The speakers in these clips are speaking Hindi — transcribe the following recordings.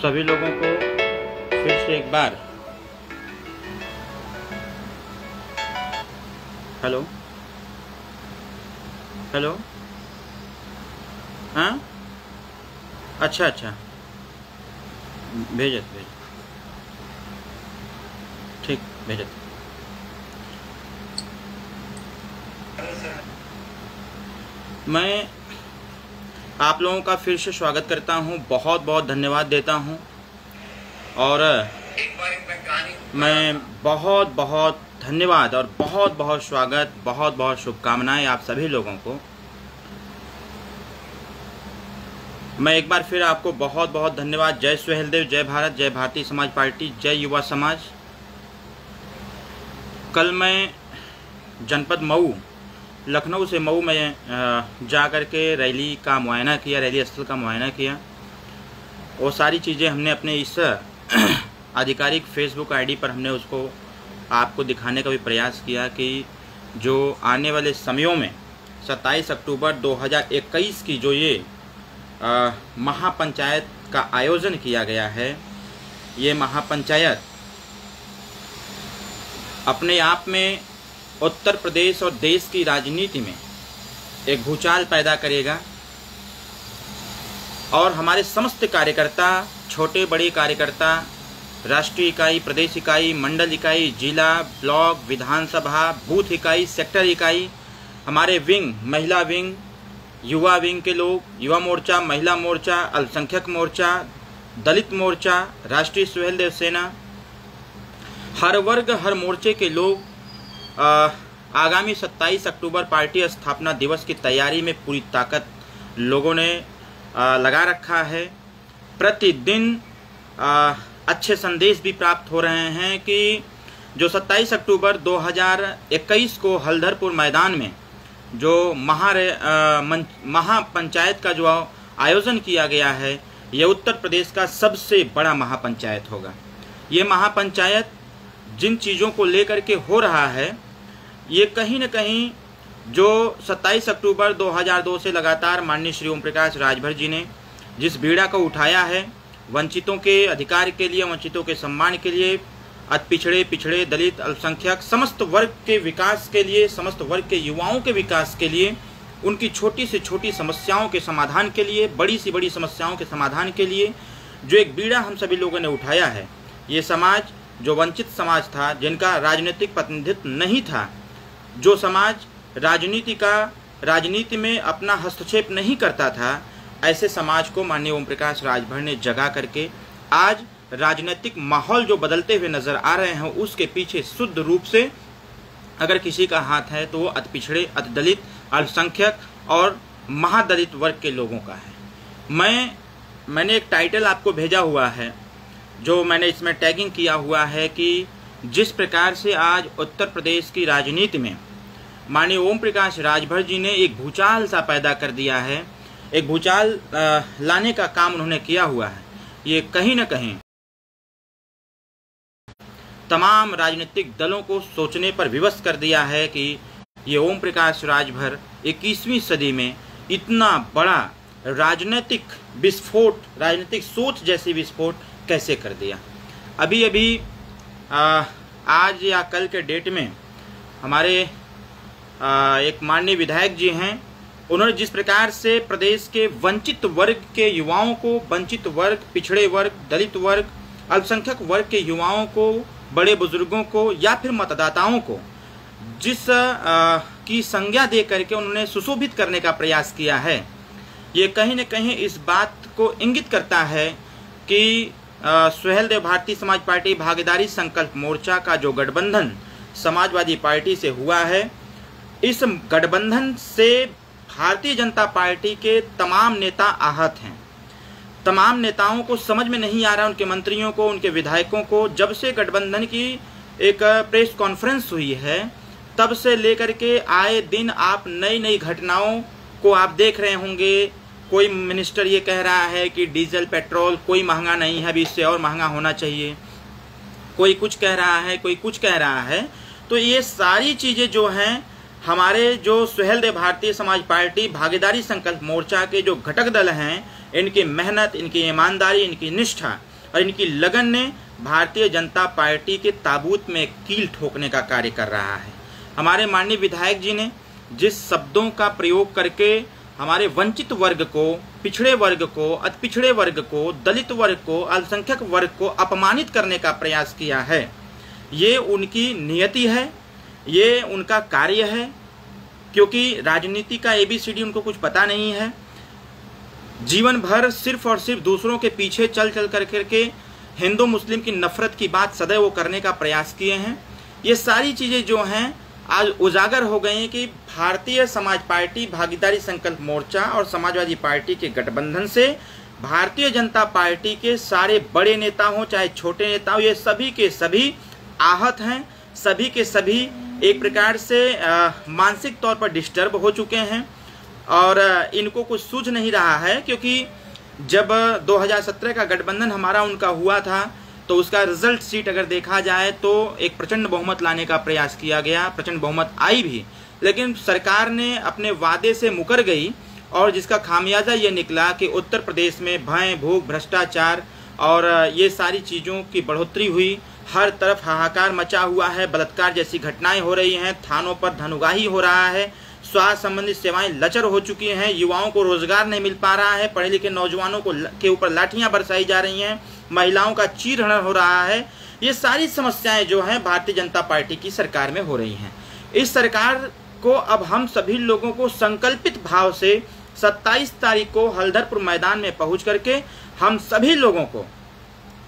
सभी लोगों को फिर से एक बार हेलो हेलो। हाँ अच्छा अच्छा, भेजत ठीक, भेजत। मैं आप लोगों का फिर से स्वागत करता हूं, बहुत बहुत धन्यवाद देता हूं और मैं बहुत बहुत धन्यवाद और बहुत बहुत स्वागत, बहुत बहुत शुभकामनाएं आप सभी लोगों को। मैं एक बार फिर आपको बहुत बहुत धन्यवाद। जय सुहेलदेव, जय भारत, जय भारतीय समाज पार्टी, जय युवा समाज। कल मैं जनपद मऊ, लखनऊ से मऊ में जा कर के रैली का मुआयना किया, रैली स्थल का मुआयना किया। वो सारी चीज़ें हमने अपने इस आधिकारिक फेसबुक आईडी पर हमने उसको आपको दिखाने का भी प्रयास किया कि जो आने वाले समयों में 27 अक्टूबर 2021 की जो ये महापंचायत का आयोजन किया गया है, ये महापंचायत अपने आप में उत्तर प्रदेश और देश की राजनीति में एक भूचाल पैदा करेगा और हमारे समस्त कार्यकर्ता, छोटे बड़े कार्यकर्ता, राष्ट्रीय इकाई, प्रदेश इकाई, मंडल इकाई, जिला, ब्लॉक, विधानसभा, बूथ इकाई, सेक्टर इकाई, हमारे विंग, महिला विंग, युवा विंग के लोग, युवा मोर्चा, महिला मोर्चा, अल्पसंख्यक मोर्चा, दलित मोर्चा, राष्ट्रीय सुहेलदेव सेना, हर वर्ग हर मोर्चे के लोग आगामी 27 अक्टूबर पार्टी स्थापना दिवस की तैयारी में पूरी ताकत लोगों ने लगा रखा है। प्रतिदिन अच्छे संदेश भी प्राप्त हो रहे हैं कि जो 27 अक्टूबर 2021 को हल्दरपुर मैदान में जो महापंचायत का जो आयोजन किया गया है, ये उत्तर प्रदेश का सबसे बड़ा महापंचायत होगा। ये महापंचायत जिन चीज़ों को लेकर के हो रहा है, ये कहीं न कहीं जो 27 अक्टूबर 2002 से लगातार माननीय श्री ओम प्रकाश राजभर जी ने जिस बीड़ा को उठाया है, वंचितों के अधिकार के लिए, वंचितों के सम्मान के लिए, पिछड़े, दलित, अल्पसंख्यक, समस्त वर्ग के विकास के लिए, समस्त वर्ग के युवाओं के विकास के लिए, उनकी छोटी से छोटी समस्याओं के समाधान के लिए, बड़ी से बड़ी समस्याओं के समाधान के लिए जो एक बीड़ा हम सभी लोगों ने उठाया है। ये समाज जो वंचित समाज था, जिनका राजनीतिक प्रतिनिधित्व नहीं था, जो समाज राजनीति में अपना हस्तक्षेप नहीं करता था, ऐसे समाज को माननीय ओम प्रकाश राजभर ने जगा करके आज राजनीतिक माहौल जो बदलते हुए नजर आ रहे हैं, उसके पीछे शुद्ध रूप से अगर किसी का हाथ है तो वो अति पिछड़े, अति दलित, अल्पसंख्यक और महादलित वर्ग के लोगों का है। मैंने एक टाइटल आपको भेजा हुआ है, जो मैंने इसमें टैगिंग किया हुआ है कि जिस प्रकार से आज उत्तर प्रदेश की राजनीति में माननीय ओम प्रकाश राजभर जी ने एक भूचाल सा पैदा कर दिया है, एक भूचाल लाने का काम उन्होंने किया हुआ है। ये कहीं न कहीं तमाम राजनीतिक दलों को सोचने पर विवश कर दिया है कि ये ओम प्रकाश राजभर 21वीं सदी में इतना बड़ा राजनीतिक विस्फोट, राजनीतिक सोच जैसी विस्फोट कैसे कर दिया। अभी आज या कल के डेट में हमारे एक माननीय विधायक जी हैं, उन्होंने जिस प्रकार से प्रदेश के वंचित वर्ग के युवाओं को, वंचित वर्ग, पिछड़े वर्ग, दलित वर्ग, अल्पसंख्यक वर्ग के युवाओं को, बड़े बुजुर्गों को या फिर मतदाताओं को जिस की संज्ञा दे करके उन्होंने सुशोभित करने का प्रयास किया है, ये कहीं न कहीं इस बात को इंगित करता है कि सुहेलदेव भारतीय समाज पार्टी भागीदारी संकल्प मोर्चा का जो गठबंधन समाजवादी पार्टी से हुआ है, इस गठबंधन से भारतीय जनता पार्टी के तमाम नेता आहत हैं। तमाम नेताओं को समझ में नहीं आ रहा, उनके मंत्रियों को, उनके विधायकों को, जब से गठबंधन की एक प्रेस कॉन्फ्रेंस हुई है, तब से लेकर के आए दिन आप नई घटनाओं को आप देख रहे होंगे। कोई मिनिस्टर ये कह रहा है कि डीजल पेट्रोल कोई महंगा नहीं है, अभी इससे और महंगा होना चाहिए। कोई कुछ कह रहा है, कोई कुछ कह रहा है। तो ये सारी चीज़ें जो हैं, हमारे जो सुहेलदेव भारतीय समाज पार्टी भागीदारी संकल्प मोर्चा के जो घटक दल हैं, इनकी मेहनत, इनकी ईमानदारी, इनकी निष्ठा, और इनकी लगन ने भारतीय जनता पार्टी के ताबूत में कील ठोकने का कार्य कर रहा है। हमारे माननीय विधायक जी ने जिस शब्दों का प्रयोग करके हमारे वंचित वर्ग को, पिछड़े वर्ग को, अति पिछड़े वर्ग को, दलित वर्ग को, अल्पसंख्यक वर्ग को अपमानित करने का प्रयास किया है, ये उनकी नियति है, ये उनका कार्य है। क्योंकि राजनीति का ABCD उनको कुछ पता नहीं है। जीवन भर सिर्फ और सिर्फ दूसरों के पीछे चल करके हिंदू मुस्लिम की नफरत की बात सदैव वो करने का प्रयास किए हैं। ये सारी चीज़ें जो हैं आज उजागर हो गई हैं कि भारतीय समाज पार्टी, भागीदारी संकल्प मोर्चा और समाजवादी पार्टी के गठबंधन से भारतीय जनता पार्टी के सारे बड़े नेता हों चाहे छोटे नेता हों, ये सभी के सभी आहत हैं, सभी के सभी एक प्रकार से मानसिक तौर पर डिस्टर्ब हो चुके हैं और इनको कुछ सूझ नहीं रहा है। क्योंकि जब 2017 का गठबंधन हमारा उनका हुआ था तो उसका रिजल्ट शीट अगर देखा जाए तो एक प्रचंड बहुमत लाने का प्रयास किया गया, प्रचंड बहुमत आई भी, लेकिन सरकार ने अपने वादे से मुकर गई और जिसका खामियाजा ये निकला कि उत्तर प्रदेश में भय, भूख, भ्रष्टाचार और ये सारी चीज़ों की बढ़ोतरी हुई। हर तरफ हाहाकार मचा हुआ है, बलात्कार जैसी घटनाएं हो रही हैं, थानों पर धनुगाही हो रहा है, स्वास्थ्य संबंधी सेवाएं लचर हो चुकी हैं, युवाओं को रोजगार नहीं मिल पा रहा है, पढ़े लिखे नौजवानों को के ऊपर लाठियां बरसाई जा रही हैं, महिलाओं का चीरहरण हो रहा है। ये सारी समस्याएं जो हैं भारतीय जनता पार्टी की सरकार में हो रही हैं। इस सरकार को अब हम सभी लोगों को संकल्पित भाव से 27 तारीख को हल्दरपुर मैदान में पहुंच करके हम सभी लोगों को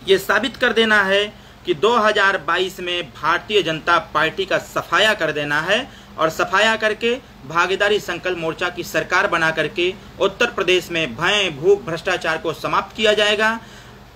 ये साबित कर देना है कि 2022 में भारतीय जनता पार्टी का सफाया कर देना है और सफाया करके भागीदारी संकल्प मोर्चा की सरकार बना करके उत्तर प्रदेश में भय, भूख, भ्रष्टाचार को समाप्त किया जाएगा।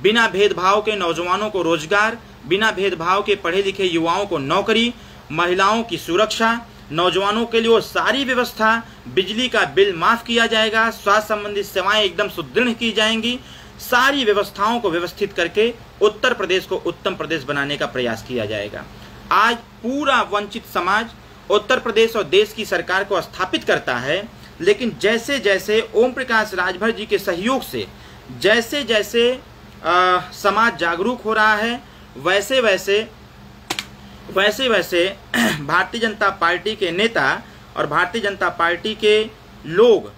बिना भेदभाव के नौजवानों को रोजगार, बिना भेदभाव के पढ़े लिखे युवाओं को नौकरी, महिलाओं की सुरक्षा, नौजवानों के लिए वो सारी व्यवस्था, बिजली का बिल माफ किया जाएगा, स्वास्थ्य संबंधी सेवाएं एकदम सुदृढ़ की जाएंगी। सारी व्यवस्थाओं को व्यवस्थित करके उत्तर प्रदेश को उत्तम प्रदेश बनाने का प्रयास किया जाएगा। आज पूरा वंचित समाज उत्तर प्रदेश और देश की सरकार को स्थापित करता है, लेकिन जैसे जैसे ओम प्रकाश राजभर जी के सहयोग से जैसे जैसे समाज जागरूक हो रहा है, वैसे वैसे भारतीय जनता पार्टी के नेता और भारतीय जनता पार्टी के लोग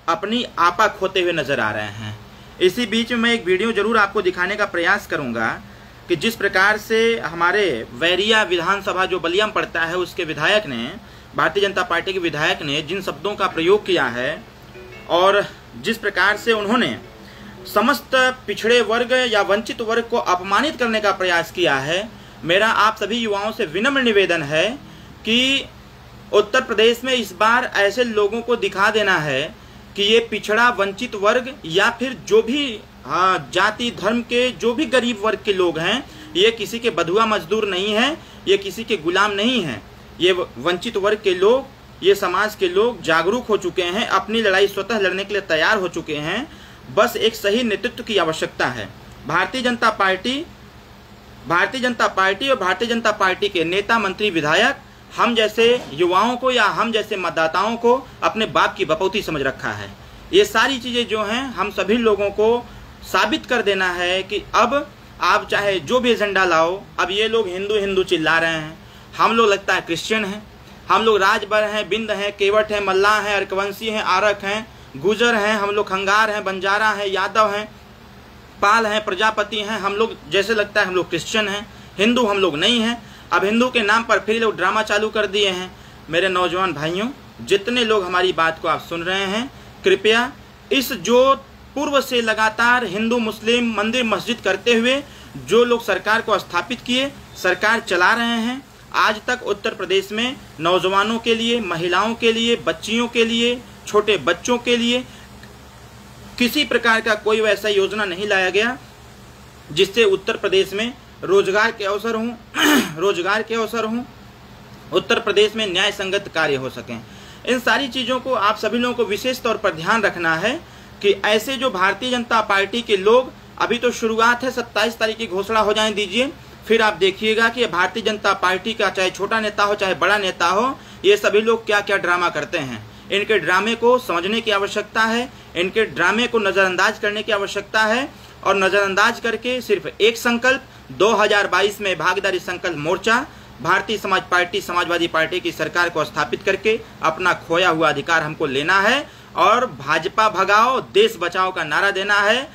अपनी आपा खोते हुए नजर आ रहे हैं। इसी बीच में मैं एक वीडियो जरूर आपको दिखाने का प्रयास करूंगा कि जिस प्रकार से हमारे वैरिया विधानसभा जो बलिया में पड़ता है उसके विधायक ने, भारतीय जनता पार्टी के विधायक ने जिन शब्दों का प्रयोग किया है और जिस प्रकार से उन्होंने समस्त पिछड़े वर्ग या वंचित वर्ग को अपमानित करने का प्रयास किया है, मेरा आप सभी युवाओं से विनम्र निवेदन है कि उत्तर प्रदेश में इस बार ऐसे लोगों को दिखा देना है कि ये पिछड़ा वंचित वर्ग या फिर जो भी जाति धर्म के जो भी गरीब वर्ग के लोग हैं, ये किसी के बधुआ मजदूर नहीं हैं, ये किसी के गुलाम नहीं हैं। ये वंचित वर्ग के लोग, ये समाज के लोग जागरूक हो चुके हैं, अपनी लड़ाई स्वतः लड़ने के लिए तैयार हो चुके हैं। बस एक सही नेतृत्व की आवश्यकता है। भारतीय जनता पार्टी और भारतीय जनता पार्टी के नेता, मंत्री, विधायक हम जैसे युवाओं को या हम जैसे मतदाताओं को अपने बाप की बपौती समझ रखा है। ये सारी चीज़ें जो हैं हम सभी लोगों को साबित कर देना है कि अब आप चाहे जो भी एजेंडा लाओ, अब ये लोग हिंदू हिंदू चिल्ला रहे हैं, हम लोग लगता है क्रिश्चियन हैं, हम लोग राजभर हैं, बिंद हैं, केवट हैं, मल्लाह हैं, अर्कवंशी हैं, आरक हैं, गुजर हैं, हम लोग खंगार हैं, बंजारा हैं, यादव हैं, पाल हैं, प्रजापति हैं। हम लोग जैसे लगता है हम लोग क्रिश्चियन हैं, हिंदू हम लोग नहीं हैं। अब हिंदू के नाम पर फिर लोग ड्रामा चालू कर दिए हैं। मेरे नौजवान भाइयों, जितने लोग हमारी बात को आप सुन रहे हैं, कृपया इस जो पूर्व से लगातार हिंदू मुस्लिम मंदिर मस्जिद करते हुए जो लोग सरकार को स्थापित किए, सरकार चला रहे हैं, आज तक उत्तर प्रदेश में नौजवानों के लिए, महिलाओं के लिए, बच्चियों के लिए, छोटे बच्चों के लिए किसी प्रकार का कोई वैसा योजना नहीं लाया गया जिससे उत्तर प्रदेश में रोजगार के अवसर हों, उत्तर प्रदेश में न्याय संगत कार्य हो सकें। इन सारी चीज़ों को आप सभी लोगों को विशेष तौर पर ध्यान रखना है कि ऐसे जो भारतीय जनता पार्टी के लोग, अभी तो शुरुआत है, 27 तारीख की घोषणा हो जाने दीजिए, फिर आप देखिएगा कि भारतीय जनता पार्टी का चाहे छोटा नेता हो चाहे बड़ा नेता हो, ये सभी लोग क्या क्या ड्रामा करते हैं। इनके ड्रामे को समझने की आवश्यकता है, इनके ड्रामे को नज़रअंदाज करने की आवश्यकता है और नज़रअंदाज करके सिर्फ एक संकल्प 2022 में भागीदारी संकल्प मोर्चा भारतीय समाज पार्टी समाजवादी पार्टी की सरकार को स्थापित करके अपना खोया हुआ अधिकार हमको लेना है और भाजपा भगाओ देश बचाओ का नारा देना है।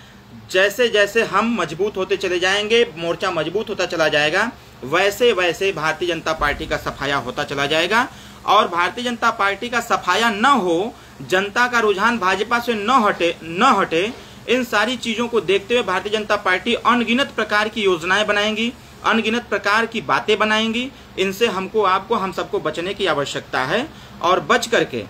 जैसे जैसे हम मजबूत होते चले जाएंगे, मोर्चा मजबूत होता चला जाएगा, वैसे वैसे भारतीय जनता पार्टी का सफाया होता चला जाएगा। और भारतीय जनता पार्टी का सफाया न हो, जनता का रुझान भाजपा से न हटे, इन सारी चीजों को देखते हुए भारतीय जनता पार्टी अनगिनत प्रकार की योजनाएं बनाएंगी, अनगिनत प्रकार की बातें बनाएंगी। इनसे हमको आपको हम सबको बचने की आवश्यकता है। और बच करके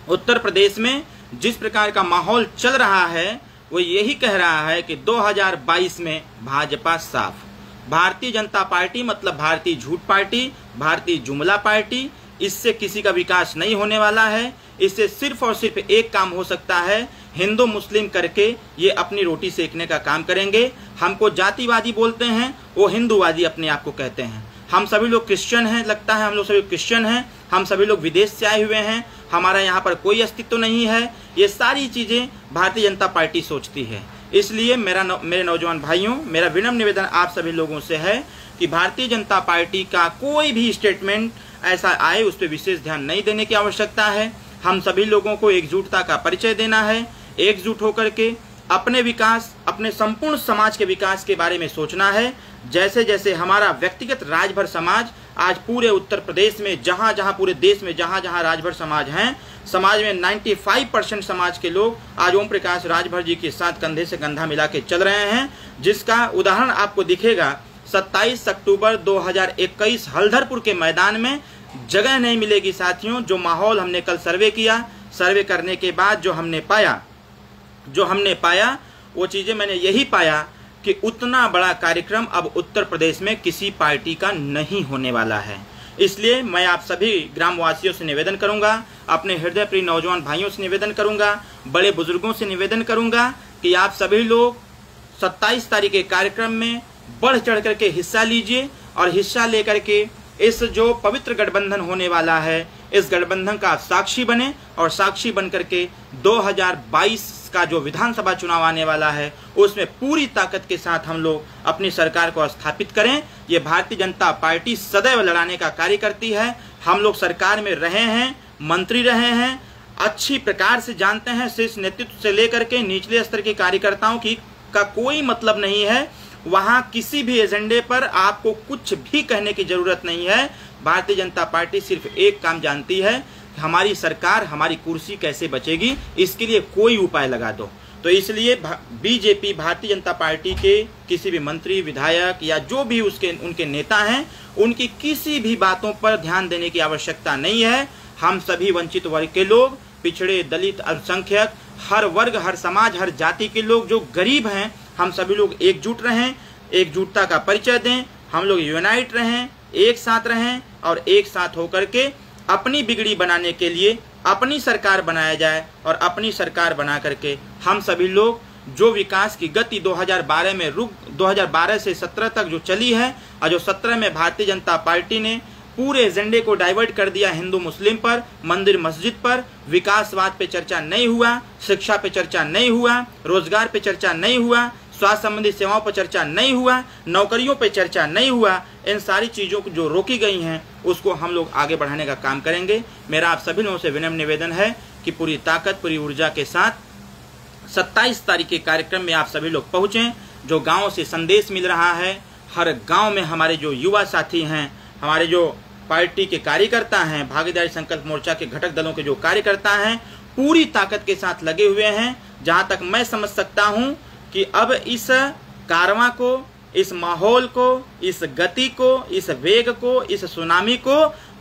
उत्तर प्रदेश में जिस प्रकार का माहौल चल रहा है वो यही कह रहा है कि 2022 में भाजपा साफ। भारतीय जनता पार्टी मतलब भारतीय झूठ पार्टी, भारतीय जुमला पार्टी, इससे किसी का विकास नहीं होने वाला है। इससे सिर्फ और सिर्फ एक काम हो सकता है, हिंदू मुस्लिम करके ये अपनी रोटी सेकने का काम करेंगे। हमको जातिवादी बोलते हैं, वो हिंदूवादी अपने आप को कहते हैं। हम सभी लोग क्रिश्चियन हैं, लगता है हम लोग सभी क्रिश्चियन हैं, हम सभी लोग विदेश से आए हुए हैं, हमारा यहाँ पर कोई अस्तित्व नहीं है। ये सारी चीज़ें भारतीय जनता पार्टी सोचती है। इसलिए मेरे नौजवान भाइयों, मेरा विनम्र निवेदन आप सभी लोगों से है कि भारतीय जनता पार्टी का कोई भी स्टेटमेंट ऐसा आए उस पर विशेष ध्यान नहीं देने की आवश्यकता है। हम सभी लोगों को एकजुटता का परिचय देना है, एकजुट होकर के अपने विकास, अपने संपूर्ण समाज के विकास के बारे में सोचना है। जैसे जैसे हमारा व्यक्तिगत राजभर समाज आज पूरे उत्तर प्रदेश में, जहाँ जहाँ पूरे देश में जहाँ जहाँ राजभर समाज हैं, समाज में 95% समाज के लोग आज ओम प्रकाश राजभर जी के साथ कंधे से कंधा मिला के चल रहे हैं, जिसका उदाहरण आपको दिखेगा 27 अक्टूबर 2021 हल्दरपुर के मैदान में। जगह नहीं मिलेगी साथियों। जो माहौल हमने कल सर्वे किया, सर्वे करने के बाद जो हमने पाया वो चीज़ें मैंने यही पाया कि उतना बड़ा कार्यक्रम अब उत्तर प्रदेश में किसी पार्टी का नहीं होने वाला है। इसलिए मैं आप सभी ग्रामवासियों से निवेदन करूंगा, अपने हृदय प्रिय नौजवान भाइयों से निवेदन करूंगा, बड़े बुजुर्गों से निवेदन करूंगा कि आप सभी लोग 27 तारीख के कार्यक्रम में बढ़ चढ़ करके हिस्सा लीजिए और हिस्सा लेकर के इस जो पवित्र गठबंधन होने वाला है, इस गठबंधन का साक्षी बने और साक्षी बन करके 2022 का जो विधानसभा चुनाव आने वाला है उसमें पूरी ताकत के साथ हम लोग अपनी सरकार को स्थापित करें। ये भारतीय जनता पार्टी सदैव लड़ाने का कार्य करती है। हम लोग सरकार में रहे हैं, मंत्री रहे हैं, अच्छी प्रकार से जानते हैं। शीर्ष नेतृत्व से लेकर के निचले स्तर के कार्यकर्ताओं का कोई मतलब नहीं है। वहां किसी भी एजेंडे पर आपको कुछ भी कहने की जरूरत नहीं है। भारतीय जनता पार्टी सिर्फ एक काम जानती है, हमारी सरकार, हमारी कुर्सी कैसे बचेगी, इसके लिए कोई उपाय लगा दो। तो इसलिए बीजेपी, भारतीय जनता पार्टी के किसी भी मंत्री, विधायक या जो भी उनके नेता हैं, उनकी किसी भी बातों पर ध्यान देने की आवश्यकता नहीं है। हम सभी वंचित वर्ग के लोग, पिछड़े, दलित, अल्पसंख्यक, हर वर्ग, हर समाज, हर जाति के लोग जो गरीब हैं, हम सभी लोग एकजुट रहें, एकजुटता का परिचय दें, हम लोग यूनाइट रहें, एक साथ रहें और एक साथ होकर के अपनी बिगड़ी बनाने के लिए अपनी सरकार बनाया जाए। और अपनी सरकार बना करके हम सभी लोग जो विकास की गति 2012 से 17 तक जो चली है और जो 17 में भारतीय जनता पार्टी ने पूरे एजेंडे को डाइवर्ट कर दिया हिंदू मुस्लिम पर, मंदिर मस्जिद पर, विकासवाद पे चर्चा नहीं हुआ, शिक्षा पे चर्चा नहीं हुआ, रोजगार पे चर्चा नहीं हुआ, स्वास्थ्य संबंधी सेवाओं पर चर्चा नहीं हुआ, नौकरियों पे चर्चा नहीं हुआ। इन सारी चीज़ों को जो रोकी गई हैं उसको हम लोग आगे बढ़ाने का काम करेंगे। मेरा आप सभी लोगों से विनम्र निवेदन है कि पूरी ताकत, पूरी ऊर्जा के साथ 27 तारीख के कार्यक्रम में आप सभी लोग पहुँचें। जो गाँव से संदेश मिल रहा है, हर गाँव में हमारे जो युवा साथी हैं, हमारे जो पार्टी के कार्यकर्ता हैं, भागीदारी संकल्प मोर्चा के घटक दलों के जो कार्यकर्ता हैं, पूरी ताकत के साथ लगे हुए हैं। जहाँ तक मैं समझ सकता हूँ कि अब इस कारवां को, इस माहौल को, इस गति को, इस वेग को, इस सुनामी को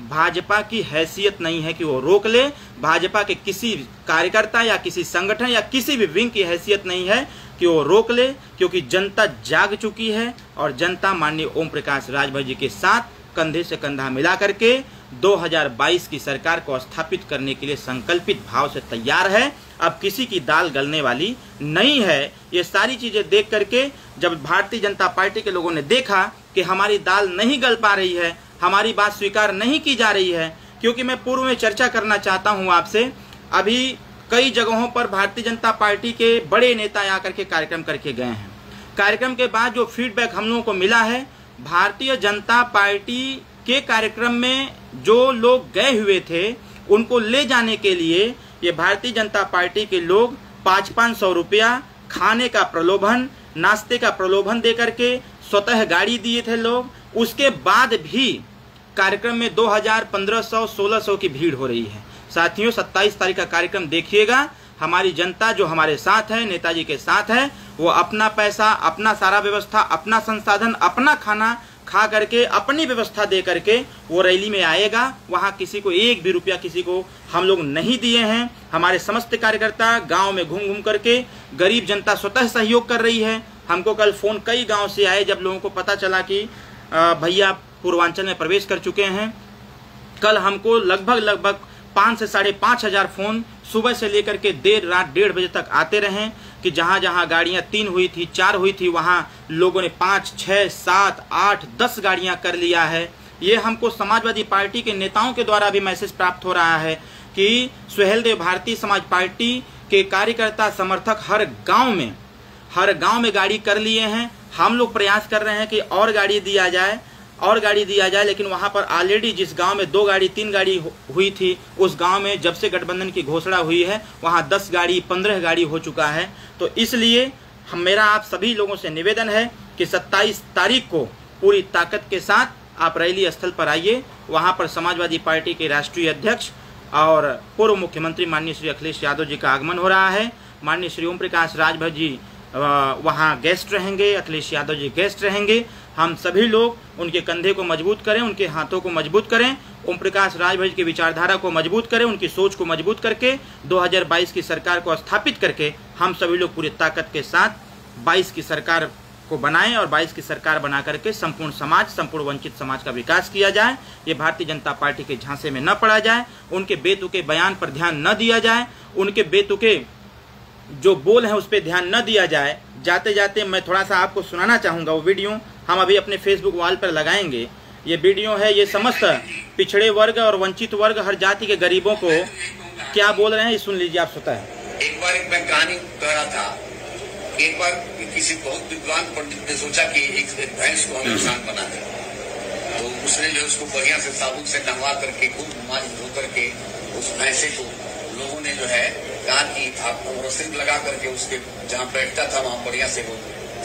भाजपा की हैसियत नहीं है कि वो रोक ले। भाजपा के किसी कार्यकर्ता या किसी संगठन या किसी भी विंग की हैसियत नहीं है कि वो रोक ले, क्योंकि जनता जाग चुकी है और जनता माननीय ओम प्रकाश राजभर जी के साथ कंधे से कंधा मिला करके 2022 की सरकार को स्थापित करने के लिए संकल्पित भाव से तैयार है। अब किसी की दाल गलने वाली नहीं है। ये सारी चीजें देख करके जब भारतीय जनता पार्टी के लोगों ने देखा कि हमारी दाल नहीं गल पा रही है, हमारी बात स्वीकार नहीं की जा रही है, क्योंकि मैं पूर्व में चर्चा करना चाहता हूं आपसे, अभी कई जगहों पर भारतीय जनता पार्टी के बड़े नेता आकर के कार्यक्रम करके गए हैं। कार्यक्रम के बाद जो फीडबैक हम लोगों को मिला है, भारतीय जनता पार्टी के कार्यक्रम में जो लोग गए हुए थे उनको ले जाने के लिए ये भारतीय जनता पार्टी के लोग 500-500 रुपया खाने का प्रलोभन, नाश्ते का प्रलोभन दे करके स्वतः गाड़ी दिए थे लोग। उसके बाद भी कार्यक्रम में 2000, 1500, 1600 की भीड़ हो रही है। साथियों, 27 तारीख का कार्यक्रम देखिएगा। हमारी जनता जो हमारे साथ है, नेताजी के साथ है, वो अपना पैसा, अपना सारा व्यवस्था, अपना संसाधन, अपना खाना खा करके, अपनी व्यवस्था दे करके वो रैली में आएगा। वहाँ किसी को एक भी रुपया किसी को हम लोग नहीं दिए हैं। हमारे समस्त कार्यकर्ता गांव में घूम घूम करके गरीब जनता स्वतः सहयोग कर रही है। हमको कल फोन कई गांव से आए जब लोगों को पता चला कि भैया पूर्वांचल में प्रवेश कर चुके हैं। कल हमको लगभग 5 से 5.5 हजार फोन सुबह से लेकर के देर रात 1:30 बजे तक आते रहे कि जहां जहां गाड़ियां 3 हुई थी, 4 हुई थी, वहां लोगों ने 5, 6, 7, 8, 10 गाड़ियां कर लिया है। ये हमको समाजवादी पार्टी के नेताओं के द्वारा भी मैसेज प्राप्त हो रहा है कि सुहेलदेव भारतीय समाज पार्टी के कार्यकर्ता समर्थक हर गांव में गाड़ी कर लिए हैं। हम लोग प्रयास कर रहे हैं कि और गाड़ी दिया जाए, लेकिन वहां पर ऑलरेडी जिस गांव में 2 गाड़ी 3 गाड़ी हुई थी, उस गांव में जब से गठबंधन की घोषणा हुई है वहां 10 गाड़ी 15 गाड़ी हो चुका है। तो इसलिए मेरा आप सभी लोगों से निवेदन है कि 27 तारीख को पूरी ताकत के साथ आप रैली स्थल पर आइए। वहां पर समाजवादी पार्टी के राष्ट्रीय अध्यक्ष और पूर्व मुख्यमंत्री माननीय श्री अखिलेश यादव जी का आगमन हो रहा है। माननीय श्री ओम प्रकाश राजभर जी वहाँ गेस्ट रहेंगे, अखिलेश यादव जी गेस्ट रहेंगे। हम सभी लोग उनके कंधे को मजबूत करें, उनके हाथों को मजबूत करें, ओम प्रकाश राजभर की विचारधारा को मजबूत करें, उनकी सोच को मजबूत करके 2022 की सरकार को स्थापित करके हम सभी लोग पूरी ताकत के साथ 22 की सरकार को बनाएं और 22 की सरकार बना करके संपूर्ण समाज, संपूर्ण वंचित समाज का विकास किया जाए। ये भारतीय जनता पार्टी के झांसे में न पड़ा जाए, उनके बेतुके बयान पर ध्यान न दिया जाए, उनके बेतुके जो बोल है उस पर ध्यान न दिया जाए। जाते जाते मैं थोड़ा सा आपको सुनाना चाहूँगा, वो वीडियो हम अभी अपने फेसबुक वॉल पर लगाएंगे। ये वीडियो है, ये समस्त पिछड़े वर्ग और वंचित वर्ग, हर जाति के गरीबों को क्या बोल रहे हैं, ये सुन लीजिए आप स्वतः। एक बार मैं कहानी कह रहा था, एक बार किसी बहुत विद्वान पंडित ने सोचा कि एक भैंस को हम इंसान बना दें, तो उसने जो उसको बढ़िया से साबुन से नहवा करके खूब मांस धो करके उस भैंसे को लोगों ने जो है कहा कि आप रस्सी लगा करके उसके जहाँ बैठता था वहाँ बढ़िया से वो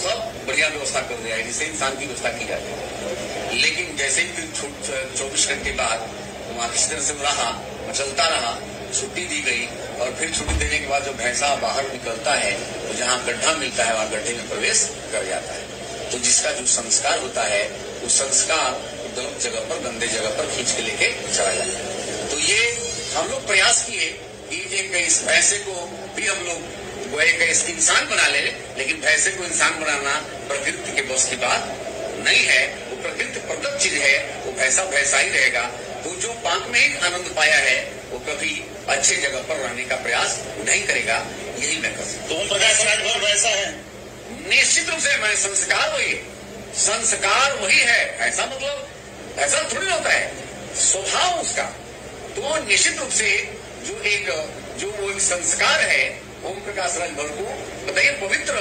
सब बढ़िया व्यवस्था कर दिया, जिससे इंसान की व्यवस्था की जाती है। लेकिन जैसे ही फिर 24 घंटे बाद वहाँ किस तरह से रहा, चलता रहा, छुट्टी दी गई और फिर छुट्टी देने के बाद जो भैंसा बाहर निकलता है तो जहाँ गड्ढा मिलता है वहाँ गड्ढे में प्रवेश कर जाता है। तो जिसका जो संस्कार होता है वो संस्कार गलत जगह पर, गंदे जगह पर खींच के लेके चला जाता है। तो ये हम लोग प्रयास किए कि इस भैंसे को भी हम लोग एक इंसान बना ले, लेकिन भैंसे को इंसान बनाना प्रकृति के बस की बात नहीं है। वो प्रकृति प्रदत्त चीज है, वो भैंसा भैंसा ही रहेगा। तो जो पाक में ही आनंद पाया है वो कभी अच्छे जगह पर रहने का प्रयास नहीं करेगा। यही मैं कर सकता हूँ। प्रकाश राजभर वैसा है, निश्चित रूप से मैं संस्कार वही है। ऐसा मतलब ऐसा थोड़ी होता है, स्वभाव उसका। तो निश्चित रूप से जो वो एक संस्कार है ओम प्रकाश राजभर को बताइए, पवित्र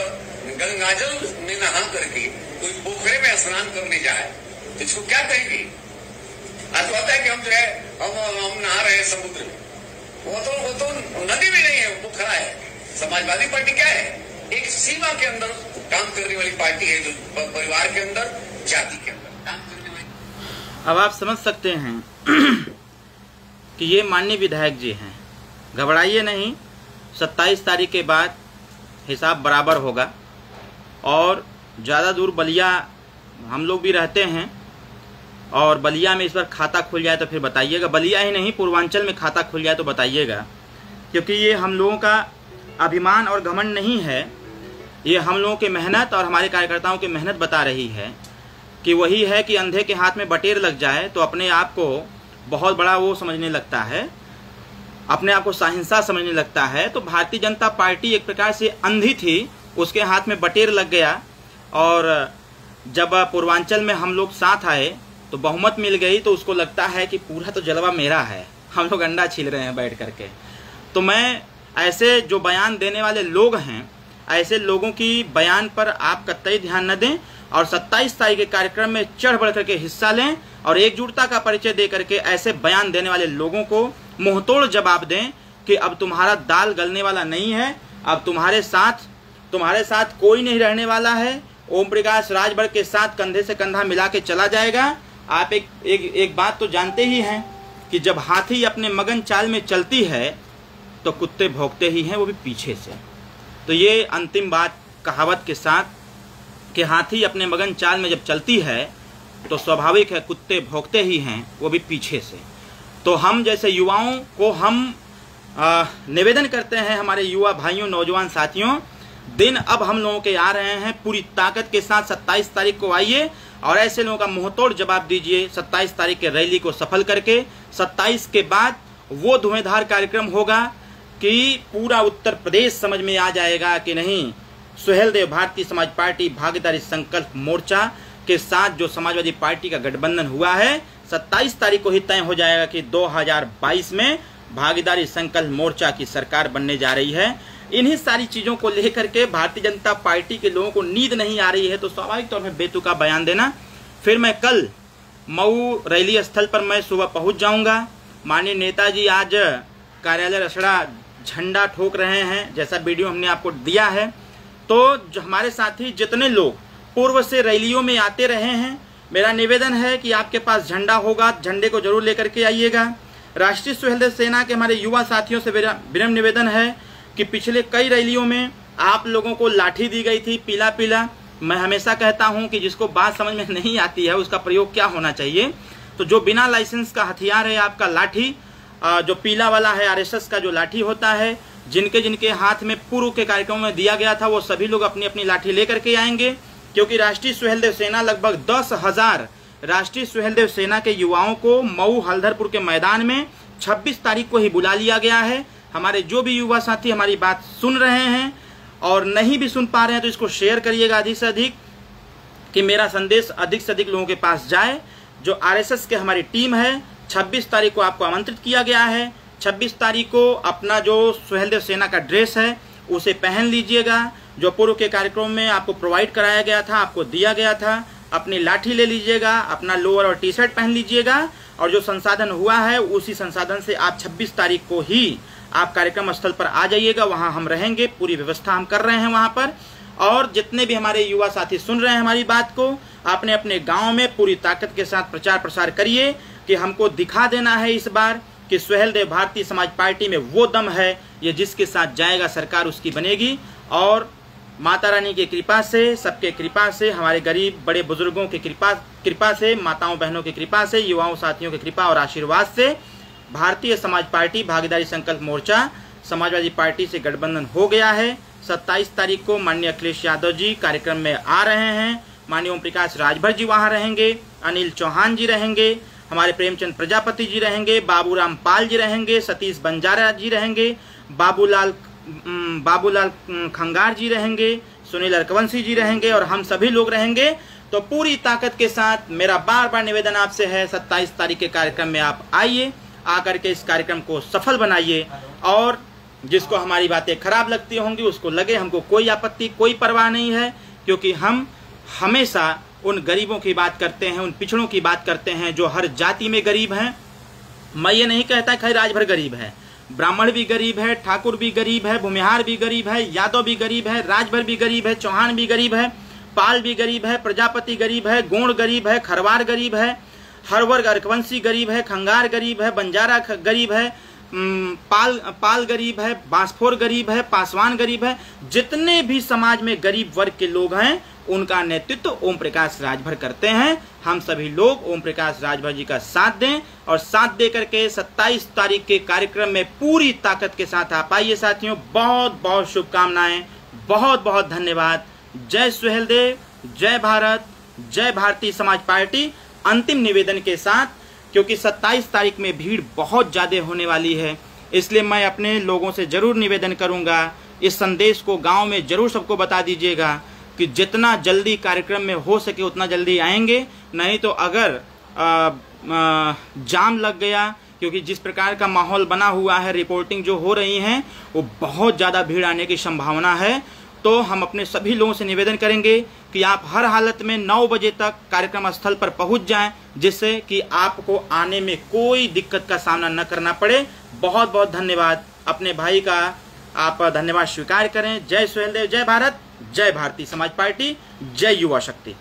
गंगाजल में नहा करके कोई पोखरे में स्नान करने जाए तो इसको क्या कहेंगे? आज होता है कि हम जो है हम नहा रहे हैं समुद्र में, वो तो नदी भी नहीं है, वो पोखरा है। समाजवादी पार्टी क्या है? एक सीमा के अंदर काम करने वाली पार्टी है, जो परिवार के अंदर, जाति के अंदर काम करने वाली। अब आप समझ सकते हैं कि ये माननीय विधायक जी हैं। घबराइए नहीं, 27 तारीख के बाद हिसाब बराबर होगा। और ज़्यादा दूर बलिया हम लोग भी रहते हैं, और बलिया में इस बार खाता खुल जाए तो फिर बताइएगा। बलिया ही नहीं, पूर्वांचल में खाता खुल जाए तो बताइएगा, क्योंकि ये हम लोगों का अभिमान और घमंड नहीं है। ये हम लोगों की मेहनत और हमारे कार्यकर्ताओं की मेहनत बता रही है कि वही है कि अंधे के हाथ में बटेर लग जाए तो अपने आप को बहुत बड़ा वो समझने लगता है, अपने आप को साहिंसा समझने लगता है। तो भारतीय जनता पार्टी एक प्रकार से अंधी थी, उसके हाथ में बटेर लग गया, और जब पूर्वांचल में हम लोग साथ आए तो बहुमत मिल गई, तो उसको लगता है कि पूरा तो जलवा मेरा है, हम लोग अंडा छील रहे हैं बैठ करके। तो मैं ऐसे जो बयान देने वाले लोग हैं, ऐसे लोगों की बयान पर आप कतई ध्यान न दें और 27 तारीख के कार्यक्रम में चढ़ बढ़ करके हिस्सा लें और एकजुटता का परिचय दे करके ऐसे बयान देने वाले लोगों को मुंहतोड़ जवाब दें कि अब तुम्हारा दाल गलने वाला नहीं है, अब तुम्हारे साथ कोई नहीं रहने वाला है। ओम प्रकाश राजभर के साथ कंधे से कंधा मिला के चला जाएगा। आप एक बात तो जानते ही हैं कि जब हाथी अपने मगन चाल में चलती है तो कुत्ते भौंकते ही हैं, वो भी पीछे से। तो ये अंतिम बात कहावत के साथ कि हाथी अपने मगन चाल में जब चलती है तो स्वाभाविक है कुत्ते भौंकते ही हैं, वो भी पीछे से। तो हम जैसे युवाओं को हम निवेदन करते हैं, हमारे युवा भाइयों नौजवान साथियों, दिन अब हम लोगों के आ रहे हैं। पूरी ताकत के साथ 27 तारीख को आइए और ऐसे लोगों का मुंहतोड़ जवाब दीजिए 27 तारीख के रैली को सफल करके। 27 के बाद वो धुएंधार कार्यक्रम होगा कि पूरा उत्तर प्रदेश समझ में आ जाएगा कि नहीं, सुहेलदेव भारतीय समाज पार्टी भागीदारी संकल्प मोर्चा के साथ जो समाजवादी पार्टी का गठबंधन हुआ है, 27 तारीख को ही तय हो जाएगा कि 2022 में भागीदारी संकल्प मोर्चा की सरकार बनने जा रही है। इन्हीं सारी चीजों को लेकर के भारतीय जनता पार्टी के लोगों को नींद नहीं आ रही है, तो स्वाभाविक तौर पर बेतुका बयान देना। फिर मैं कल मऊ रैली स्थल पर मैं सुबह पहुंच जाऊंगा। माननीय नेताजी आज कार्यालय रसड़ा झंडा ठोक रहे हैं, जैसा वीडियो हमने आपको दिया है। तो जो हमारे साथी जितने लोग पूर्व से रैलियों में आते रहे हैं, मेरा निवेदन है कि आपके पास झंडा होगा, झंडे को जरूर लेकर के आइएगा। राष्ट्रीय सुहेलदेव सेना के हमारे युवा साथियों से विनम्र निवेदन है कि पिछले कई रैलियों में आप लोगों को लाठी दी गई थी, पीला पीला। मैं हमेशा कहता हूं कि जिसको बात समझ में नहीं आती है उसका प्रयोग क्या होना चाहिए। तो जो बिना लाइसेंस का हथियार है आपका लाठी, जो पीला वाला है आरएसएस का जो लाठी होता है, जिनके हाथ में पूर्व के कार्यक्रम में दिया गया था, वो सभी लोग अपनी अपनी लाठी लेकर के आएंगे। क्योंकि राष्ट्रीय सुहेलदेव सेना लगभग 10,000 राष्ट्रीय सुहेलदेव सेना के युवाओं को मऊ हल्दरपुर के मैदान में 26 तारीख को ही बुला लिया गया है। हमारे जो भी युवा साथी हमारी बात सुन रहे हैं और नहीं भी सुन पा रहे हैं तो इसको शेयर करिएगा अधिक से अधिक, कि मेरा संदेश अधिक से अधिक लोगों के पास जाए। जो आरएसएस के हमारी टीम है, 26 तारीख को आपको आमंत्रित किया गया है। 26 तारीख को अपना जो सुहेलदेव सेना का ड्रेस है उसे पहन लीजिएगा, जो पूर्व के कार्यक्रम में आपको प्रोवाइड कराया गया था, आपको दिया गया था। अपनी लाठी ले लीजिएगा, अपना लोअर और टी शर्ट पहन लीजिएगा और जो संसाधन हुआ है उसी संसाधन से आप 26 तारीख को ही आप कार्यक्रम स्थल पर आ जाइएगा। वहां हम रहेंगे, पूरी व्यवस्था हम कर रहे हैं वहां पर। और जितने भी हमारे युवा साथी सुन रहे हैं हमारी बात को, आपने अपने गांव में पूरी ताकत के साथ प्रचार प्रसार करिए कि हमको दिखा देना है इस बार कि सुहेलदेव भारतीय समाज पार्टी में वो दम है, ये जिसके साथ जाएगा सरकार उसकी बनेगी। और माता रानी की कृपा से, सबके कृपा से, हमारे गरीब बड़े बुजुर्गों की कृपा से, माताओं बहनों की कृपा से, युवाओं साथियों की कृपा और आशीर्वाद से भारतीय समाज पार्टी भागीदारी संकल्प मोर्चा समाजवादी पार्टी से गठबंधन हो गया है। 27 तारीख को माननीय अखिलेश यादव जी कार्यक्रम में आ रहे हैं। माननीय ओम प्रकाश राजभर जी वहां रहेंगे, अनिल चौहान जी रहेंगे, हमारे प्रेमचंद प्रजापति जी रहेंगे, बाबूराम पाल जी रहेंगे, सतीश बंजारा जी रहेंगे, बाबूलाल खंगार जी रहेंगे, सुनील अरकवंशी जी रहेंगे और हम सभी लोग रहेंगे। तो पूरी ताकत के साथ मेरा बार बार निवेदन आपसे है, 27 तारीख के कार्यक्रम में आप आइए, आकर के इस कार्यक्रम को सफल बनाइए। और जिसको हमारी बातें खराब लगती होंगी उसको लगे, हमको कोई आपत्ति, कोई परवाह नहीं है, क्योंकि हम हमेशा उन गरीबों की बात करते हैं, उन पिछड़ों की बात करते हैं जो हर जाति में गरीब हैं। मैं ये नहीं कहता कि राजभर गरीब है, ब्राह्मण भी गरीब है, ठाकुर भी गरीब है, भूमिहार भी गरीब है, यादव भी गरीब है, राजभर भी गरीब है, चौहान भी गरीब है, पाल भी गरीब है, प्रजापति गरीब है, गोंड गरीब है, खरवार गरीब है, हर वर्ग अरकवंशी गरीब है, खंगार गरीब है, बंजारा गरीब है, पाल गरीब है, बांसफोर गरीब है, पासवान गरीब है। जितने भी समाज में गरीब वर्ग के लोग हैं उनका नेतृत्व ओम प्रकाश राजभर करते हैं। हम सभी लोग ओम प्रकाश राजभर जी का साथ दें और साथ दे करके 27 तारीख के कार्यक्रम में पूरी ताकत के साथ आप आइए साथियों। बहुत बहुत शुभकामनाएं, बहुत बहुत धन्यवाद। जय सुहेलदेव, जय भारत, जय भारतीय समाज पार्टी। अंतिम निवेदन के साथ, क्योंकि 27 तारीख में भीड़ बहुत ज़्यादा होने वाली है, इसलिए मैं अपने लोगों से जरूर निवेदन करूंगा, इस संदेश को गांव में जरूर सबको बता दीजिएगा कि जितना जल्दी कार्यक्रम में हो सके उतना जल्दी आएंगे। नहीं तो अगर जाम लग गया, क्योंकि जिस प्रकार का माहौल बना हुआ है, रिपोर्टिंग जो हो रही है वो बहुत ज़्यादा भीड़ आने की संभावना है। तो हम अपने सभी लोगों से निवेदन करेंगे कि आप हर हालत में 9 बजे तक कार्यक्रम स्थल पर पहुंच जाएं, जिससे कि आपको आने में कोई दिक्कत का सामना न करना पड़े। बहुत बहुत धन्यवाद। अपने भाई का आप धन्यवाद स्वीकार करें। जय सुहेलदेव, जय भारत, जय भारतीय समाज पार्टी, जय युवा शक्ति।